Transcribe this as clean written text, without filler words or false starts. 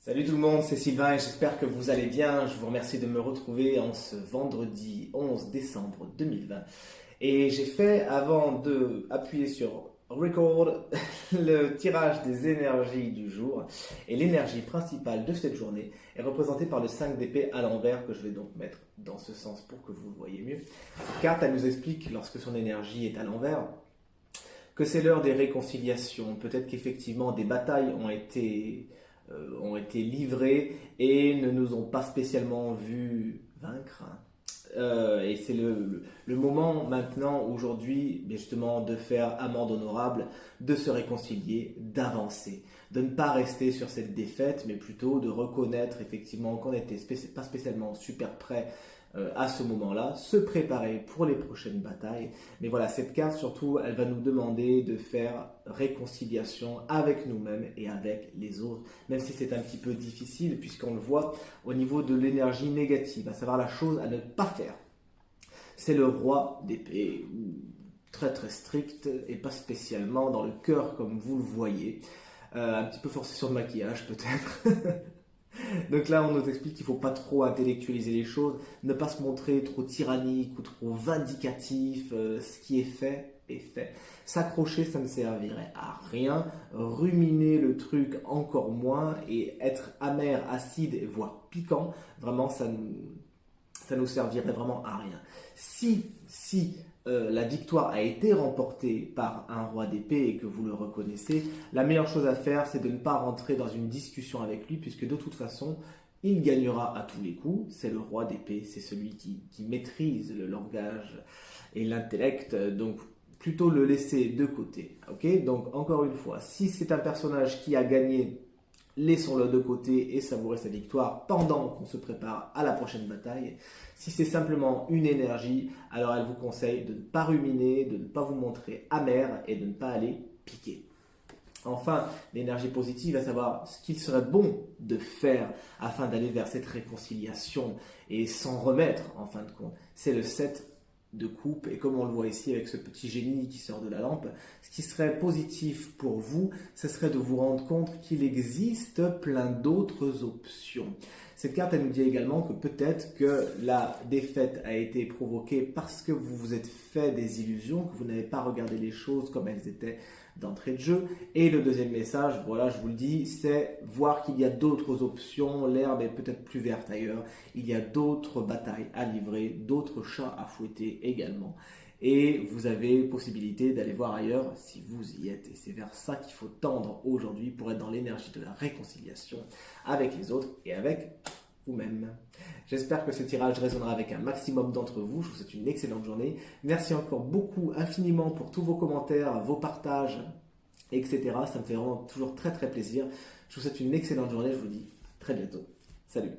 Salut tout le monde, c'est Sylvain et j'espère que vous allez bien. Je vous remercie de me retrouver en ce vendredi 11 décembre 2020. Et j'ai fait, avant de appuyer sur Record, le tirage des énergies du jour. Et l'énergie principale de cette journée est représentée par le 5 d'épée à l'envers que je vais donc mettre dans ce sens pour que vous le voyez mieux. Cette carte, elle nous explique, lorsque son énergie est à l'envers, que c'est l'heure des réconciliations. Peut-être qu'effectivement des batailles ont été livrées et ne nous ont pas spécialement vu vaincre. Et c'est le moment maintenant, aujourd'hui, justement, de faire amende honorable, de se réconcilier, d'avancer, de ne pas rester sur cette défaite, mais plutôt de reconnaître effectivement qu'on n'était pas spécialement super prêt à ce moment-là, se préparer pour les prochaines batailles. Mais voilà, cette carte surtout, elle va nous demander de faire réconciliation avec nous-mêmes et avec les autres, même si c'est un petit peu difficile, puisqu'on le voit au niveau de l'énergie négative, à savoir la chose à ne pas faire. C'est le roi d'épée, très très strict et pas spécialement dans le cœur comme vous le voyez. Un petit peu forcé sur le maquillage peut-être. Donc là, on nous explique qu'il ne faut pas trop intellectualiser les choses, ne pas se montrer trop tyrannique ou trop vindicatif. Ce qui est fait est fait. S'accrocher, ça ne servirait à rien. Ruminer le truc encore moins et être amer, acide, voire piquant, vraiment, ça nous servirait vraiment à rien. Si la victoire a été remportée par un roi d'épée et que vous le reconnaissez, la meilleure chose à faire, c'est de ne pas rentrer dans une discussion avec lui, puisque de toute façon, il gagnera à tous les coups. C'est le roi d'épée, c'est celui qui maîtrise le langage et l'intellect, donc plutôt le laisser de côté. Ok, donc encore une fois, si c'est un personnage qui a gagné, laissons-le de côté et savourez sa victoire pendant qu'on se prépare à la prochaine bataille. Si c'est simplement une énergie, alors elle vous conseille de ne pas ruminer, de ne pas vous montrer amer et de ne pas aller piquer. Enfin, l'énergie positive, à savoir ce qu'il serait bon de faire afin d'aller vers cette réconciliation et s'en remettre en fin de compte. C'est le 7 de coupe, et comme on le voit ici avec ce petit génie qui sort de la lampe, ce qui serait positif pour vous, ce serait de vous rendre compte qu'il existe plein d'autres options. Cette carte, elle nous dit également que peut-être que la défaite a été provoquée parce que vous vous êtes fait des illusions, que vous n'avez pas regardé les choses comme elles étaient d'entrée de jeu. Et le deuxième message, voilà, je vous le dis, c'est voir qu'il y a d'autres options, l'herbe est peut-être plus verte ailleurs, il y a d'autres batailles à livrer, d'autres chats à fouetter également. Et vous avez possibilité d'aller voir ailleurs si vous y êtes. Et c'est vers ça qu'il faut tendre aujourd'hui pour être dans l'énergie de la réconciliation avec les autres et avec vous-même. J'espère que ce tirage résonnera avec un maximum d'entre vous. Je vous souhaite une excellente journée. Merci encore beaucoup, infiniment pour tous vos commentaires, vos partages, etc. Ça me fait vraiment toujours très très plaisir. Je vous souhaite une excellente journée. Je vous dis à très bientôt. Salut!